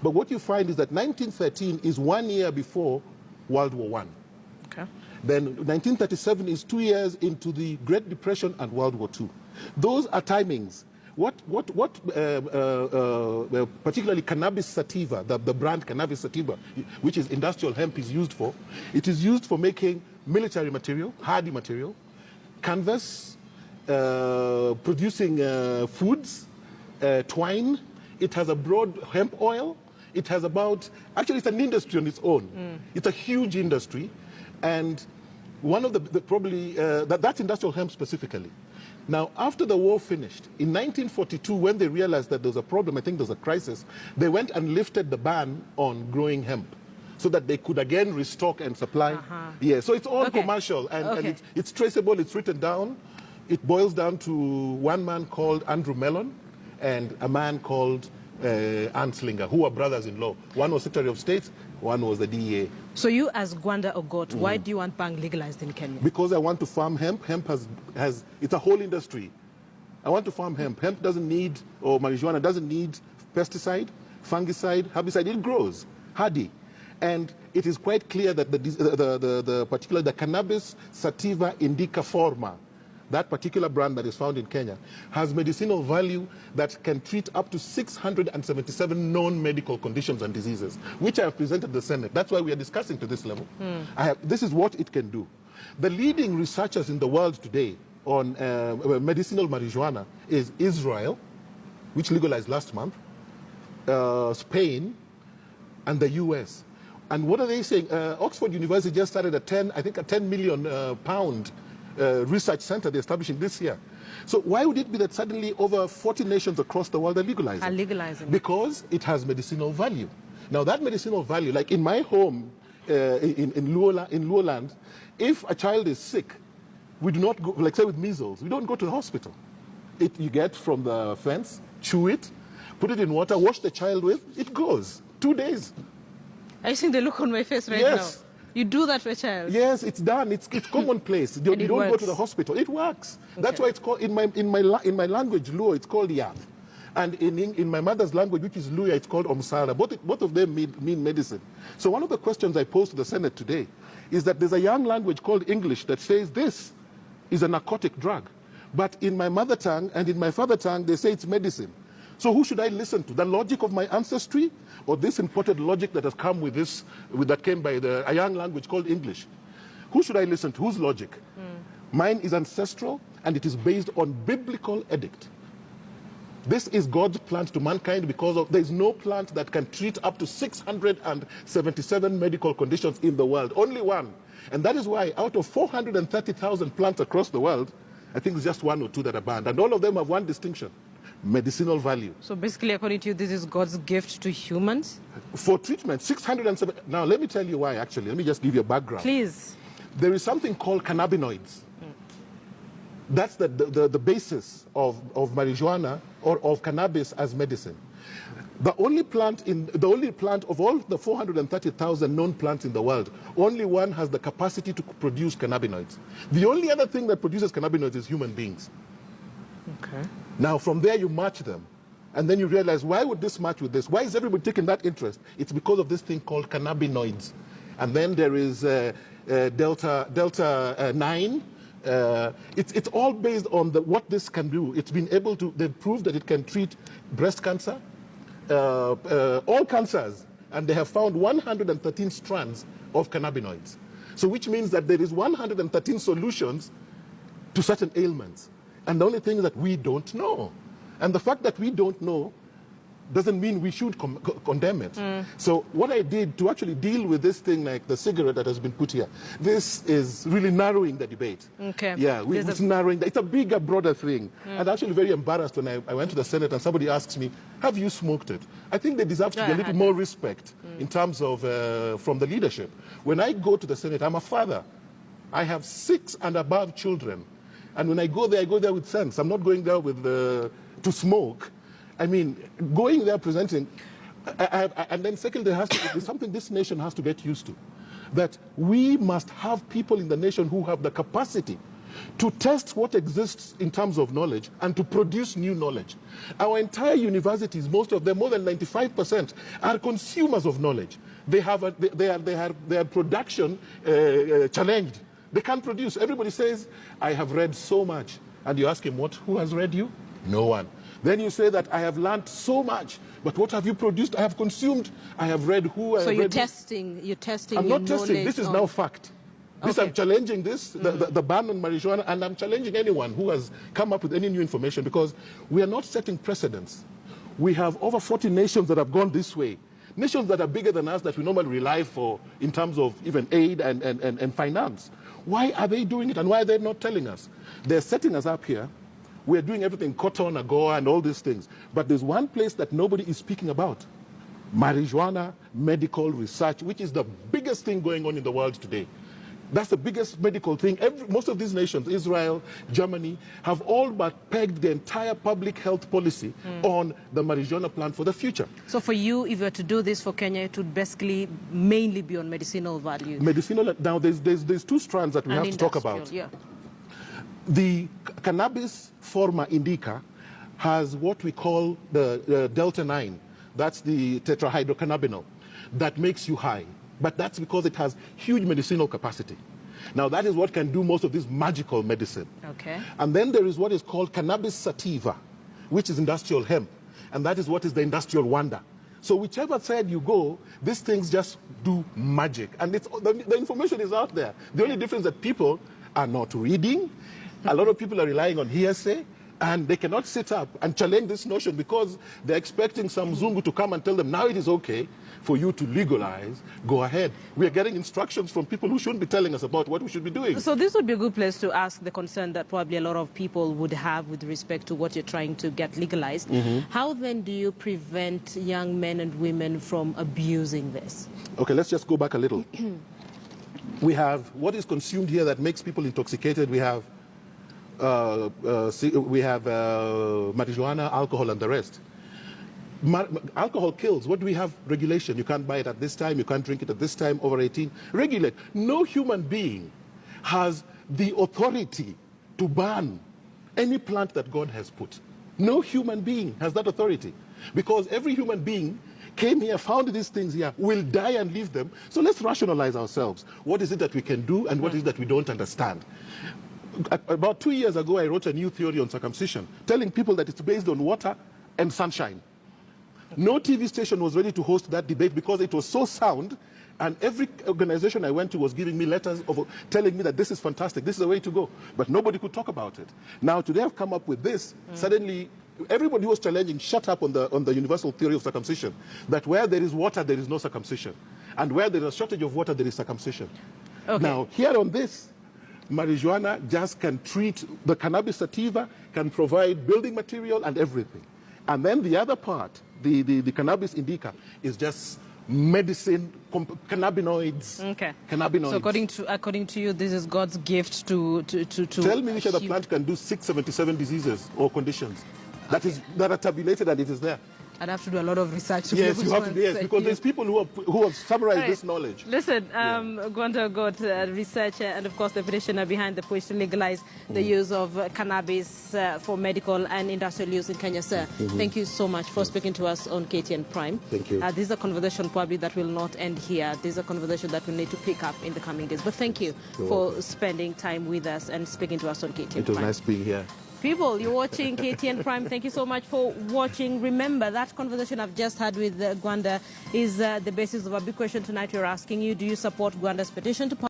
But what you find is that 1913 is 1 year before World War I. Okay. Then 1937 is 2 years into the Great Depression and World War II. Those are timings. What particularly cannabis sativa, the brand cannabis sativa, which is industrial hemp, is used for, it is used for making military material, hardy material, canvas, producing foods, twine. It has a broad hemp oil. It has about, actually it's an industry on its own. It's a huge industry. And one of that's industrial hemp specifically. Now, after the war finished, in 1942, when they realized that there was a problem, I think there was a crisis, they went and lifted the ban on growing hemp so that they could again restock and supply. Yeah, so it's all commercial, and it's traceable, it's written down. It boils down to one man called Andrew Mellon and a man called Anslinger, who were brothers-in-law. One was Secretary of State, one was the DEA. So you, as Gwanda Ogot, why do you want bhang legalized in Kenya? Because I want to farm hemp. Hemp has it's a whole industry. I want to farm hemp. Hemp doesn't need, or marijuana doesn't need pesticide, fungicide, herbicide. It grows hardy. And it is quite clear that the cannabis sativa indica forma, that particular brand that is found in Kenya, has medicinal value that can treat up to 677 known medical conditions and diseases, which I have presented to the Senate. That's why we are discussing to this level. This is what it can do. The leading researchers in the world today on medicinal marijuana is Israel, which legalized last month, Spain, and the US. And what are they saying? Oxford University just started a 10 million pound research center they're establishing this year. So why would it be that suddenly over 40 nations across the world are legalizing? Because it has medicinal value. Now that medicinal value, like in my home in Luoland, if a child is sick, we do not go, like say with measles, we don't go to the hospital. You get from the fence, chew it, put it in water, wash the child with, it goes. 2 days. I see the look on my face right now. You do that for a child? Yes, it's done. It's commonplace. You don't go to the hospital. It works. Okay. That's why it's called, in my language, Luo, it's called Yath. And in my mother's language, which is Luya, it's called Omsara. Both of them mean medicine. So one of the questions I posed to the Senate today is that there's a young language called English that says this is a narcotic drug. But in my mother tongue and in my father tongue, they say it's medicine. So who should I listen to? The logic of my ancestry, or this imported logic that has come with this, that came by a young language called English? Who should I listen to? Whose logic? Mine is ancestral, and it is based on biblical edict. This is God's plant to mankind because there is no plant that can treat up to 677 medical conditions in the world. Only one. And that is why out of 430,000 plants across the world, I think it's just 1 or 2 that are banned. And all of them have one distinction: medicinal value. So basically, according to you, this is God's gift to humans? For treatment, 607. Now, let me tell you why, actually. Let me just give you a background. Please. There is something called cannabinoids. That's the basis of marijuana or of cannabis as medicine. The only plant of all the 430,000 known plants in the world, only one has the capacity to produce cannabinoids. The only other thing that produces cannabinoids is human beings. Okay. Now, from there, you match them. And then you realize, why would this match with this? Why is everybody taking that interest? It's because of this thing called cannabinoids. And then there is Delta 9. It's all based on what this can do. It's been able to, they've proved that it can treat breast cancer, all cancers. And they have found 113 strands of cannabinoids. So which means that there is 113 solutions to certain ailments. And the only thing is that we don't know. And the fact that we don't know doesn't mean we should condemn it. So what I did to actually deal with this thing like the cigarette that has been put here, this is really narrowing the debate. Okay. Yeah, it's narrowing. It's a bigger, broader thing. And actually very embarrassed when I went to the Senate and somebody asks me, have you smoked it? I think they deserve to be a little more respect in terms of from the leadership. When I go to the Senate, I'm a father. I have 6 and above children. And when I go there with sense. I'm not going there with to smoke. I mean, going there presenting, and then second, there's something this nation has to get used to, that we must have people in the nation who have the capacity to test what exists in terms of knowledge and to produce new knowledge. Our entire universities, most of them, more than 95%, are consumers of knowledge. They have their production challenged. They can't produce. Everybody says, I have read so much. And you ask him, who has read you? No one. Then you say that I have learned so much, but what have you produced? I have consumed, I have read who. So you're testing I'm your not testing, this is now fact. This, okay. I'm challenging this, the ban on marijuana, and I'm challenging anyone who has come up with any new information, because we are not setting precedents. We have over 40 nations that have gone this way. Nations that are bigger than us that we normally rely for in terms of even aid and finance. Why are they doing it, and why are they not telling us? They're setting us up here. We're doing everything, cotton, AGOA, and all these things. But there's one place that nobody is speaking about. Marijuana medical research, which is the biggest thing going on in the world today. That's the biggest medical thing. Most of these nations, Israel, Germany, have all but pegged the entire public health policy on the marijuana plan for the future. So for you, if you were to do this for Kenya, it would basically mainly be on medicinal value. Medicinal. Now, there's two strands that we have to talk about. Yeah. The cannabis forma indica has what we call the delta-9. That's the tetrahydrocannabinol that makes you high. But that's because it has huge medicinal capacity. Now, that is what can do most of this magical medicine. Okay. And then there is what is called cannabis sativa, which is industrial hemp. And that is what is the industrial wonder. So whichever side you go, these things just do magic. And the information is out there. The only difference is that people are not reading. A lot of people are relying on hearsay, and they cannot sit up and challenge this notion because they're expecting some Zungu to come and tell them, now it is okay for you to legalize, go ahead. We are getting instructions from people who shouldn't be telling us about what we should be doing. So this would be a good place to ask the concern that probably a lot of people would have with respect to what you're trying to get legalized. How then do you prevent young men and women from abusing this? Okay, let's just go back a little. We have what is consumed here that makes people intoxicated. We have marijuana, alcohol, and the rest. Alcohol kills. What do we have? Regulation. You can't buy it at this time. You can't drink it at this time. Over 18. Regulate. No human being has the authority to ban any plant that God has put. No human being has that authority. Because every human being came here, found these things here, will die and leave them. So let's rationalize ourselves. What is it that we can do and what is it that we don't understand? About 2 years ago, I wrote a new theory on circumcision, telling people that it's based on water and sunshine. No TV station was ready to host that debate because it was so sound, and every organization I went to was giving me letters telling me that this is fantastic, this is the way to go. But nobody could talk about it. Now, today I've come up with this. Suddenly, everybody was challenging, shut up on the universal theory of circumcision, that where there is water, there is no circumcision. And where there is a shortage of water, there is circumcision. Okay. Now, here on this, marijuana just can treat, the cannabis sativa can provide building material and everything. And then the other part, the cannabis indica, is just medicine, cannabinoids. Okay. Cannabinoids. So according to you, this is God's gift to Tell me which other plant can do 677 diseases or conditions that are tabulated and it is there. I'd have to do a lot of research. Yes, you have to. Yes, because there's people who have summarized this knowledge. Listen, Gwanda Agot, researcher and of course the petitioner behind the push to legalize the use of cannabis for medical and industrial use in Kenya, sir. Thank you so much for speaking to us on KTN Prime. Thank you. This is a conversation probably that will not end here. This is a conversation that we need to pick up in the coming days. But thank you for spending time with us and speaking to us on KTN Prime. It was nice being here. People, you're watching KTN Prime. Thank you so much for watching. Remember, that conversation I've just had with Gwanda is the basis of a big question tonight. We're asking you, do you support Gwanda's petition to